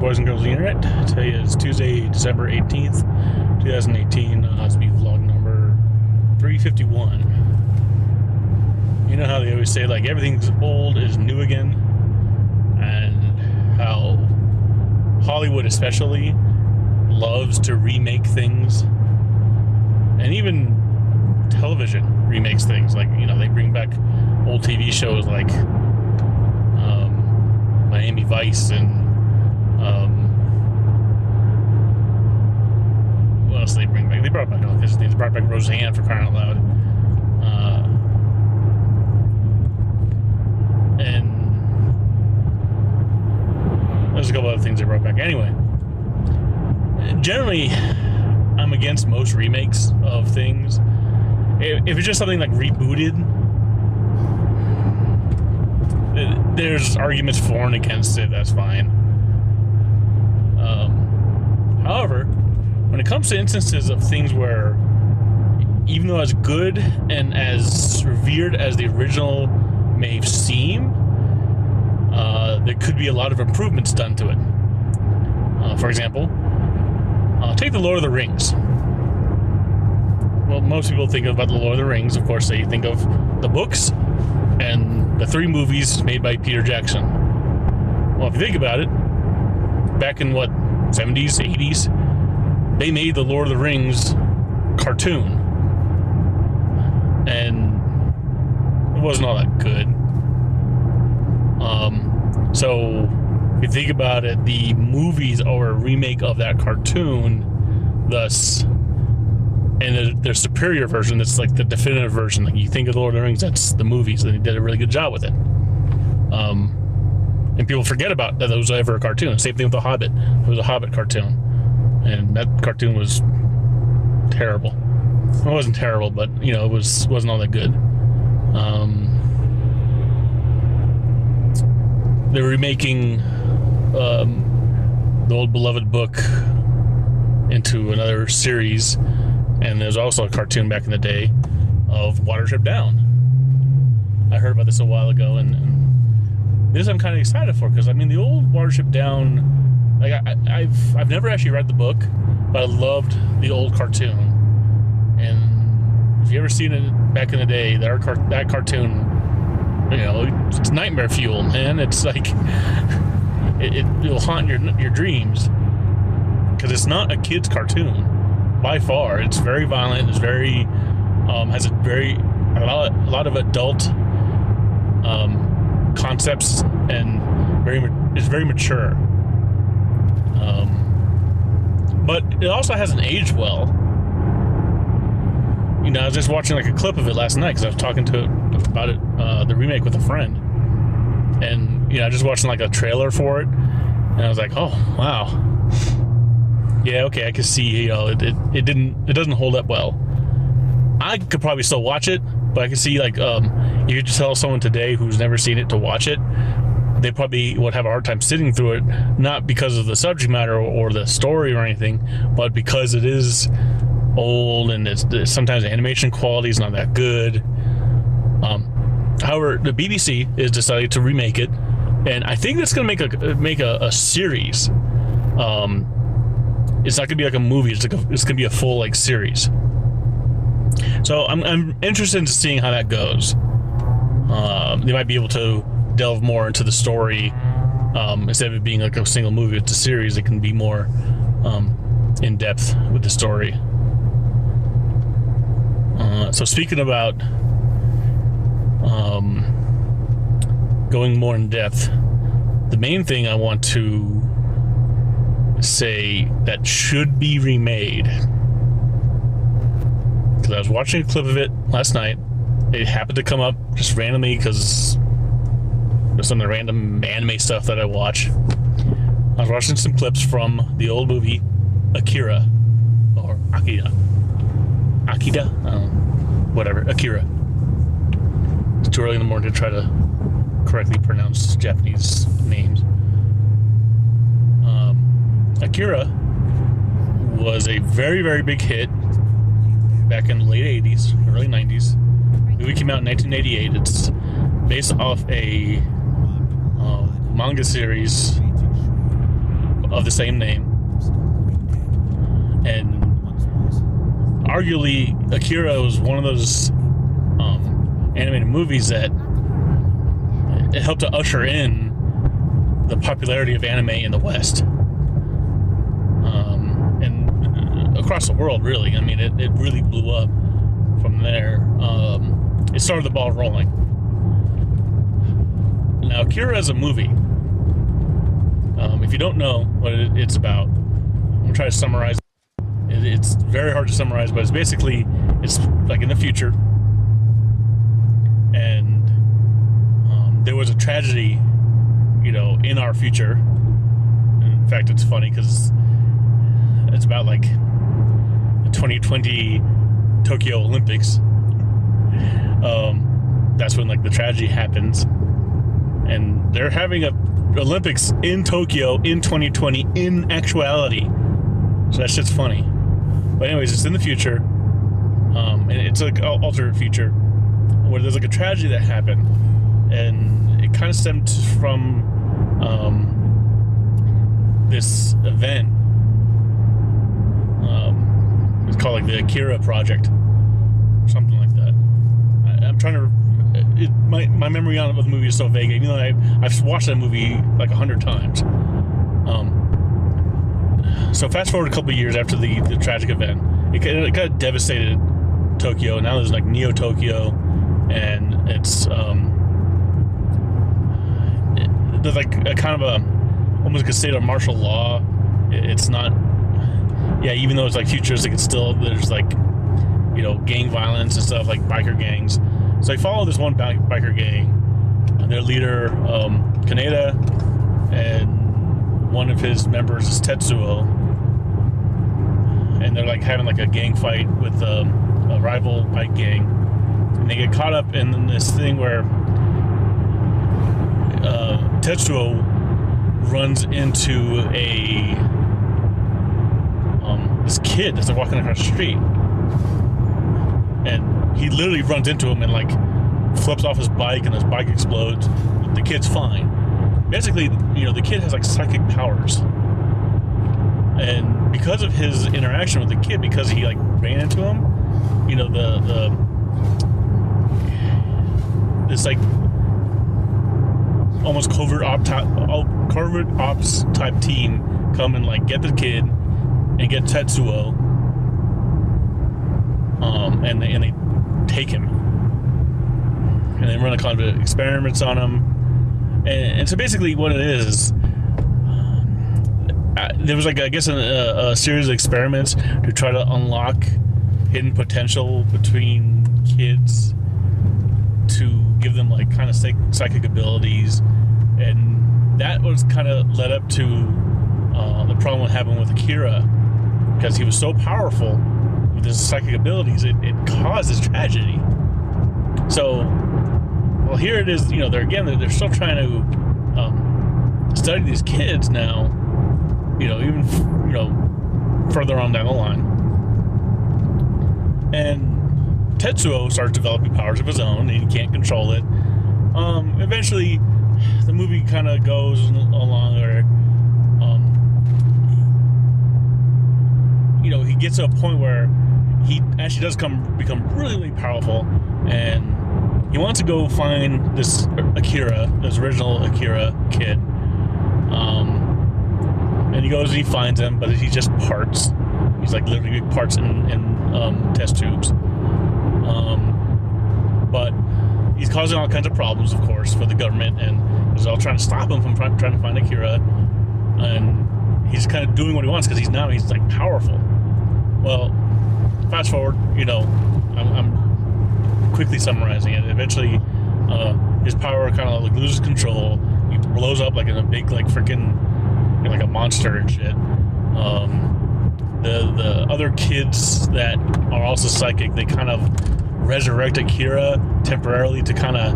boys and girls of the internet. Today is Tuesday, December 18th, 2018. This will be vlog number 351. You know how they always say, like, everything's old is new again? And how Hollywood especially loves to remake things. And even television remakes things. Like, you know, they bring back old TV shows like Miami Vice and what else did they bring back? They brought back all kinds of things. They brought back Roseanne, for crying out loud. And there's a couple other things they brought back. Anyway, generally, I'm against most remakes of things. If it's just something like rebooted, there's arguments for and against it. That's fine. However, when it comes to instances of things where, even though as good and as revered as the original may seem, there could be a lot of improvements done to it. For example, take the Lord of the Rings. Well, most people think about the Lord of the Rings. Of course, they think of the books and the 3 movies made by Peter Jackson. Well, if you think about it, back in, 70s, 80s, they made the Lord of the Rings cartoon. And it wasn't all that good. So, if you think about it, the movies are a remake of that cartoon, thus, and their superior version, that's like the definitive version. Like, you think of the Lord of the Rings, that's the movies, and they did a really good job with it. And people forget about that was ever a cartoon. Same thing with The Hobbit. It was a Hobbit cartoon, and that cartoon was terrible. It wasn't terrible, but you know, it wasn't all that good. They're remaking the old beloved book into another series, and there's also a cartoon back in the day of Watership Down. I heard about this a while ago, and this I'm kind of excited for, because I mean, the old Watership Down, like, I've never actually read the book, but I loved the old cartoon. And if you ever seen it back in the day, that cartoon, you know, it's nightmare fuel, man. It's like it'll haunt your dreams, because it's not a kid's cartoon by far. It's very violent. It's very has a lot of adult concepts, and it's very mature. But it also hasn't aged well. You know, I was just watching like a clip of it last night, because I was talking about it, the remake, with a friend, and you know, I just watching like a trailer for it, and I was like, oh wow, yeah, okay, I can see, you know, it doesn't hold up well. I could probably still watch it, but I can see, like, if you just tell someone today who's never seen it to watch it, they probably would have a hard time sitting through it, not because of the subject matter or the story or anything, but because it is old, and sometimes the animation quality is not that good. However, the BBC has decided to remake it, and I think it's going to make a series. It's not going to be like a movie. It's going to be a full, like, series. So I'm interested in seeing how that goes. They might be able to delve more into the story, instead of it being like a single movie. It's a series. It can be more in depth with the story. So speaking about going more in depth, the main thing I want to say that should be remade, because I was watching a clip of it last night. It happened to come up just randomly because there's some of the random anime stuff that I watch. I was watching some clips from the old movie Akira, or Akira, whatever, Akira. It's too early in the morning to try to correctly pronounce Japanese names. Akira was a very, very big hit back in the late 80s, early 90s. The movie came out in 1988. It's based off a manga series of the same name. And arguably, Akira was one of those animated movies that it helped to usher in the popularity of anime in the West. And across the world, really. I mean, it really blew up from there. It started the ball rolling. Now, Akira is a movie. If you don't know what it's about, I'm going to try to summarize. It's very hard to summarize, but it's like in the future. And there was a tragedy, in our future. In fact, it's funny because it's about like the 2020 Tokyo Olympics. That's when like the tragedy happens, and they're having a Olympics in Tokyo in 2020 in actuality. So that shit's funny. But anyways, it's in the future, and it's like an alternate future where there's like a tragedy that happened, and it kind of stemmed from this event. It's called like the Akira Project, or something like that. I'm trying to. My memory on the movie is so vague, even though I've watched that movie like 100 times. So fast forward a couple of years after the tragic event, it kind of devastated Tokyo. Now there's like Neo Tokyo, and it's there's like a kind of almost like a state of martial law. It's not, even though it's like futuristic, it's still, there's like gang violence and stuff, like biker gangs. So I follow this one biker gang, and their leader, Kaneda, and one of his members is Tetsuo. And they're like having like a gang fight with a rival bike gang. And they get caught up in this thing where Tetsuo runs into this kid that's like walking across the street. And he literally runs into him and like flips off his bike, and his bike explodes. The kid's fine. Basically, the kid has like psychic powers, and because of his interaction with the kid, because he like ran into him, this like almost covert ops type team come and like get the kid and get Tetsuo. And they take him, and they run a kind of experiments on him, and so basically what it is, there was like, I guess, a series of experiments to try to unlock hidden potential between kids, to give them like kind of psychic abilities, and that was kind of led up to the problem that happened with Akira, because he was so powerful with his psychic abilities, it caused this tragedy. So, well, here it is. They're still trying to study these kids now. Even further on down the line, and Tetsuo starts developing powers of his own, and he can't control it. Eventually, the movie kind of goes along where, he gets to a point where he actually does become really, really powerful, and he wants to go find this Akira, this original Akira kid. And he goes and he finds him, but he's just parts. He's like literally parts in test tubes. But he's causing all kinds of problems, of course, for the government, and they're all trying to stop him from trying to find Akira. And he's kind of doing what he wants because he's like powerful. Well, fast forward, I'm quickly summarizing it. Eventually, his power kind of like loses control. He blows up like in a big like freaking like a monster and shit. The other kids that are also psychic, they kind of resurrect Akira temporarily to kind of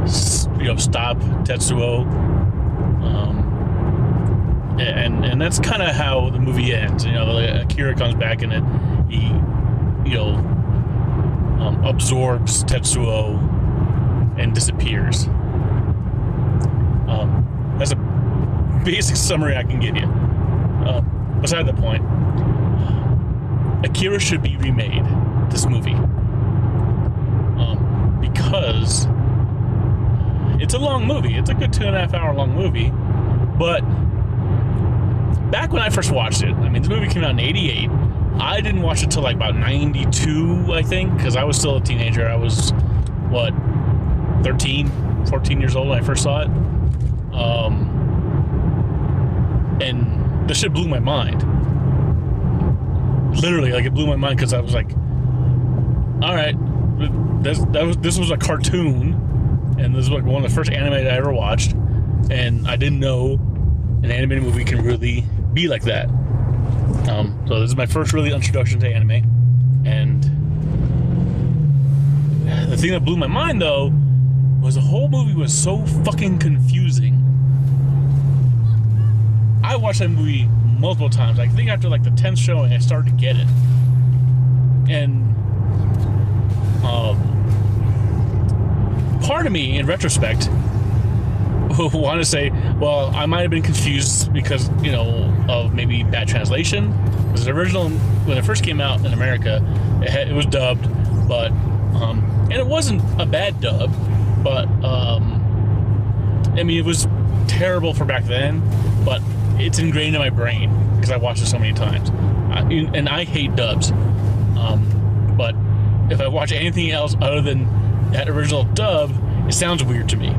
stop Tetsuo. And that's kind of how the movie ends. Akira comes back and he absorbs Tetsuo and disappears. That's a basic summary I can give you. beside the point. Akira should be remade, this movie. Because it's a long movie. It's a good 2.5 hour long movie. But back when I first watched it, I mean, the movie came out in 88. I didn't watch it till like about 92, I think, because I was still a teenager. I was, 14 years old when I first saw it. And the shit blew my mind. Literally, like, it blew my mind because I was like, all right, this was a cartoon, and this was like one of the first anime that I ever watched, and I didn't know an animated movie can really be like that. So this is my first really introduction to anime, and the thing that blew my mind though was the whole movie was so fucking confusing. I watched that movie multiple times. I think after like the 10th showing, I started to get it, and part of me, in retrospect, want to say, well, I might have been confused because, you know, of maybe bad translation. Because the original, when it first came out in America, it was dubbed, but and it wasn't a bad dub, but I mean, it was terrible for back then, but it's ingrained in my brain because I watched it so many times, and I hate dubs. But if I watch anything else other than that original dub, it sounds weird to me.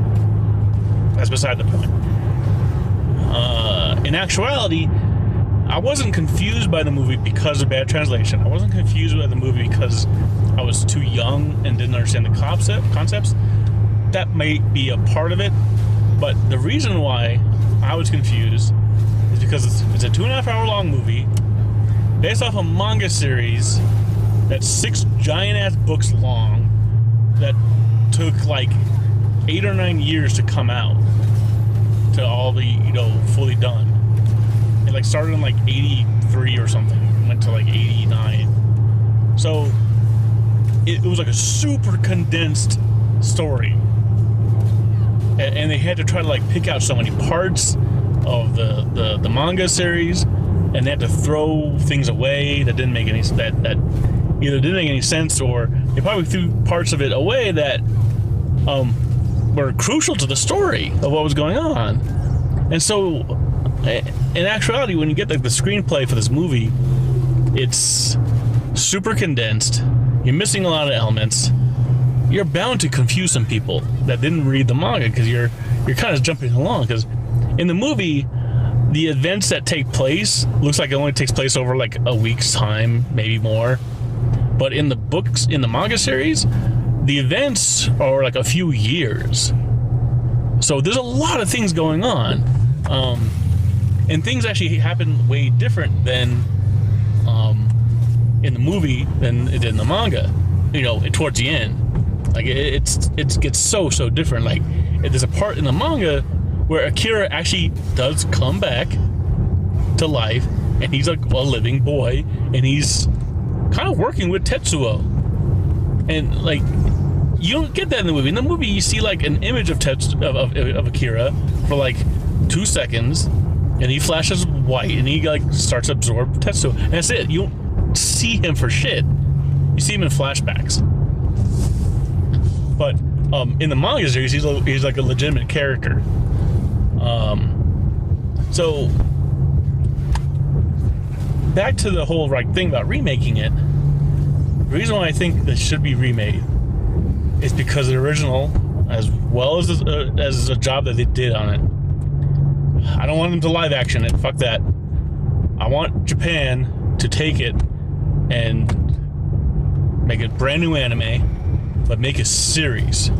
That's beside the point. In actuality, I wasn't confused by the movie because of bad translation. I wasn't confused by the movie because I was too young and didn't understand the concepts. That may be a part of it, but the reason why I was confused is because it's a 2.5 hour long movie based off a manga series that's 6 giant ass books long that took like 8 or 9 years to come out to all be, you know, fully done. It like started in like 83 or something, went to like 89. So it was like a super condensed story, and they had to try to like pick out so many parts of the manga series, and they had to throw things away that didn't make any that either didn't make any sense, or they probably threw parts of it away that were crucial to the story of what was going on. And so in actuality, when you get like the screenplay for this movie, it's super condensed. You're missing a lot of elements. You're bound to confuse some people that didn't read the manga because you're kind of jumping along, because in the movie the events that take place looks like it only takes place over like a week's time, maybe more. But in the books, in the manga series, the events are like a few years. So there's a lot of things going on. And things actually happen way different than in the movie than it did in the manga. You know, towards the end. Like it gets so different. Like there's a part in the manga where Akira actually does come back to life, and he's like a living boy, and he's kind of working with Tetsuo. And like, you don't get that in the movie. In the movie, you see like an image of Akira for like 2 seconds, and he flashes white, and he like starts to absorb Tetsuo, and that's it. You don't see him for shit. You see him in flashbacks. But in the manga series, he's like a legitimate character. So back to the whole like thing about remaking it. The reason why I think this should be remade is because the original, as well as a job that they did on it. I don't want them to live action it. Fuck that. I want Japan to take it and make a brand new anime, but make a series.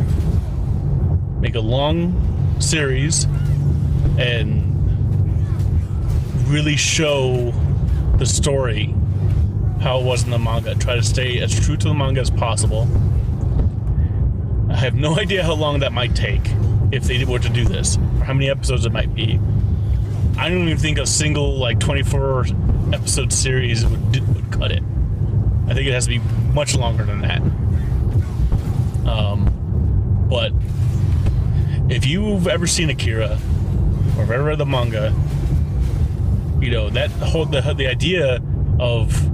Make a long series and really show the story how it was in the manga. Try to stay as true to the manga as possible. I have no idea how long that might take if they were to do this, or how many episodes it might be. I don't even think a single like 24 episode series would cut it. I think it has to be much longer than that. But if you've ever seen Akira or have ever read the manga, you know, that whole the idea of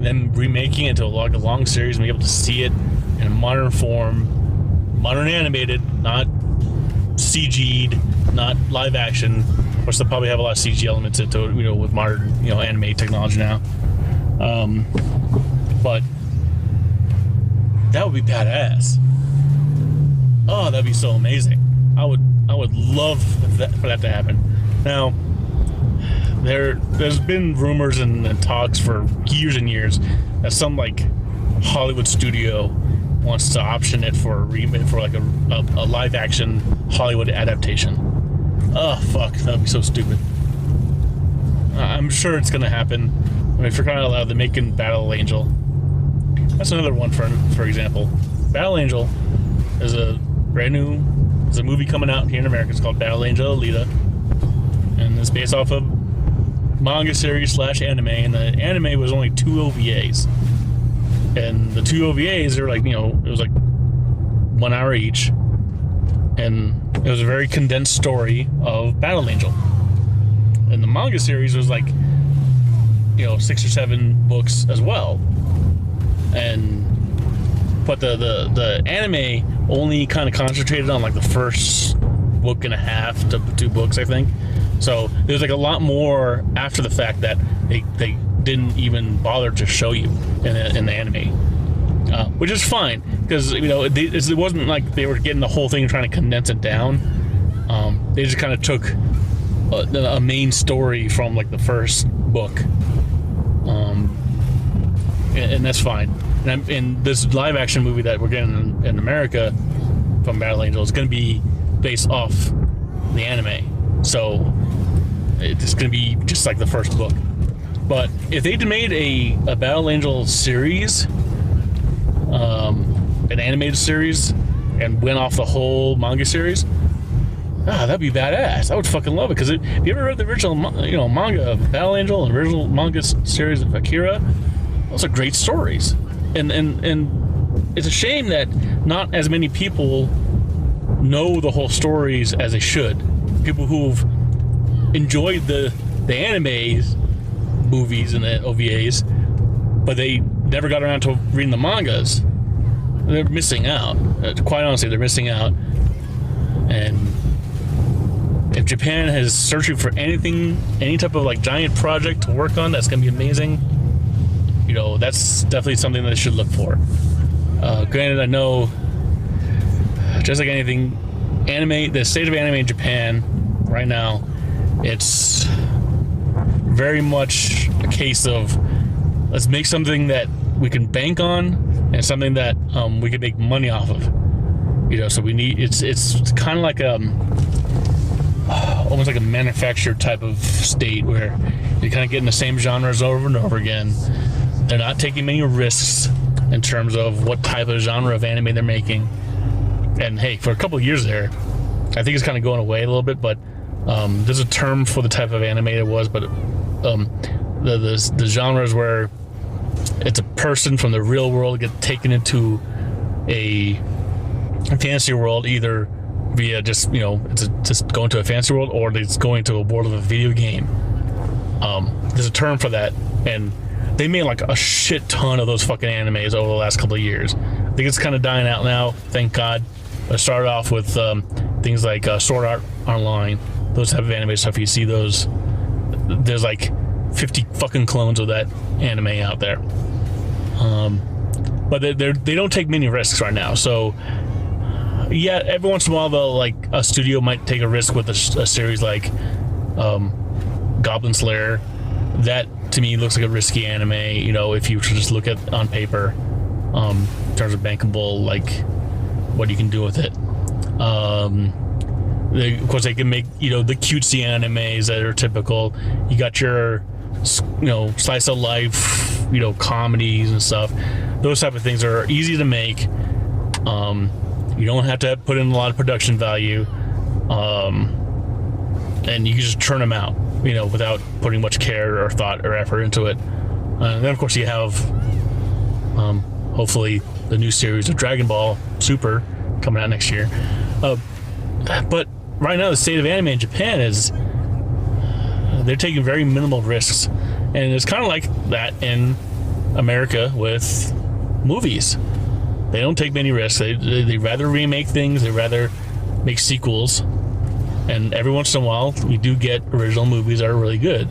them remaking it into like a long series and being able to see it in a modern form, modern animated, not CG'd, not live action, which they'll probably have a lot of CG elements into it, you know, with modern, you know, anime technology now. But that would be badass. Oh, that'd be so amazing. I would love for that to happen. Now, there's been rumors and talks for years and years that some like Hollywood studio wants to option it for a remake, for like a live action Hollywood adaptation. Oh fuck, that'd be so stupid. I'm sure it's gonna happen. I mean, for crying out loud, they're making Battle Angel. That's another one for example. Battle Angel is a movie coming out here in America. It's called Battle Angel Alita, and it's based off of manga series / anime, and the anime was only 2 OVAs, and the 2 OVAs are like, you know, it was like 1 hour each, and it was a very condensed story of Battle Angel. And the manga series was like, you know, 6 or 7 books as well, but the anime only kind of concentrated on like the first book and a half to 2 books, I think. So there's like a lot more after the fact that they didn't even bother to show you in the anime, which is fine, because, you know, it wasn't like they were getting the whole thing and trying to condense it down. They just kind of took a main story from like the first book, and that's fine. And this live action movie that we're getting in America from Battle Angel is going to be based off the anime, so it's going to be just like the first book. But if they'd made a Battle Angel series, an animated series, and went off the whole manga series, that'd be badass. I would fucking love it, because if you ever read the original, you know, manga of Battle Angel and original manga series of Akira, those are great stories. And it's a shame that not as many people know the whole stories as they should. People who've enjoyed the animes, movies, and the OVAs, but they never got around to reading the mangas. They're missing out. Quite honestly, they're missing out. And if Japan is searching for anything, any type of like giant project to work on that's gonna be amazing, you know, that's definitely something that they should look for. Granted, I know, just like anything, the state of anime in Japan right now, it's very much a case of, let's make something that we can bank on and something that we can make money off of. You know, so we need, it's kind of like almost like a manufactured type of state where you're kind of getting the same genres over and over again. They're not taking many risks in terms of what type of genre of anime they're making. And hey, for a couple of years there, I think it's kind of going away a little bit, but there's a term for the type of anime it was, but the genres where it's a person from the real world get taken into a fantasy world, either via just, you know, it's just going to a fantasy world, or it's going to a world of a video game. There's a term for that, and they made like a shit ton of those fucking animes over the last couple of years. I think it's kind of dying out now, thank God. I started off with things like Sword Art Online, those type of anime stuff. You see those, there's like 50 fucking clones of that anime out there. But they don't take many risks right now. So yeah, every once in a while, though, like a studio might take a risk with a series like Goblin Slayer. That to me looks like a risky anime, you know, if you just look at on paper, in terms of bankable, like what you can do with it. Of course, they can make, you know, the cutesy animes that are typical. You got your, you know, slice of life, you know, comedies and stuff. Those type of things are easy to make. You don't have to put in a lot of production value, and you can just churn them out, you know, without putting much care or thought or effort into it. And then, of course, you have hopefully the new series of Dragon Ball Super coming out next year. But right now, the state of anime in Japan is they're taking very minimal risks, and it's kind of like that in America with movies. They don't take many risks. They rather remake things. They rather make sequels, and every once in a while we do get original movies that are really good.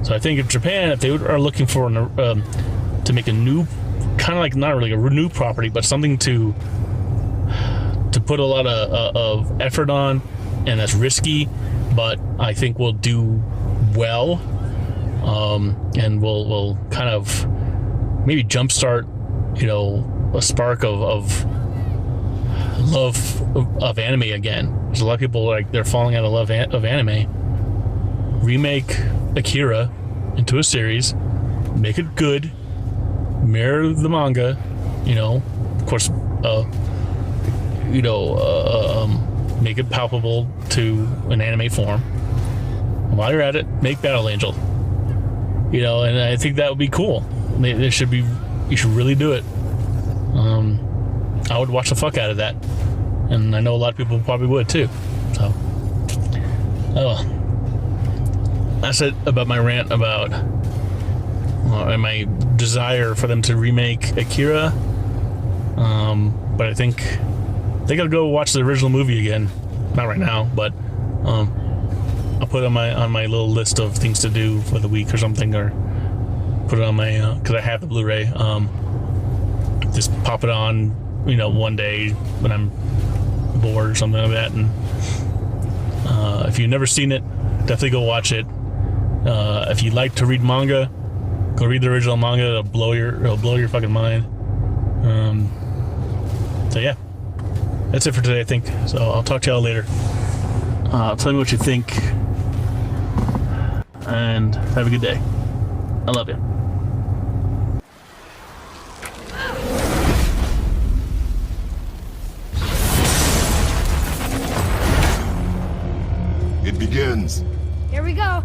So I think in Japan, if they are looking for to make a new, kind of like not really a new property, but something to put a lot of effort on, and that's risky, but I think will do well, and will kind of maybe jumpstart, a spark of love of anime again. There's a lot of people they're falling out of love of anime. Remake Akira into a series, make it good, mirror the manga, of course, make it palpable to an anime form. While you're at it, make Battle Angel. And I think that would be cool. You should really do it. I would watch the fuck out of that, and I know a lot of people probably would too. So, that's it about my rant about my desire for them to remake Akira. But I think I'll go watch the original movie again. Not right now, but I'll put it on my little list of things to do for the week or something, or put it on my because I have the Blu-ray. Just pop it on, one day when I'm bored or something like that. And if you've never seen it, definitely go watch it. If you like to read manga, go read the original manga. It'll blow your fucking mind. So yeah, that's it for today, I think. So I'll talk to y'all later. Tell me what you think, and have a good day. I love you. It begins. Here we go.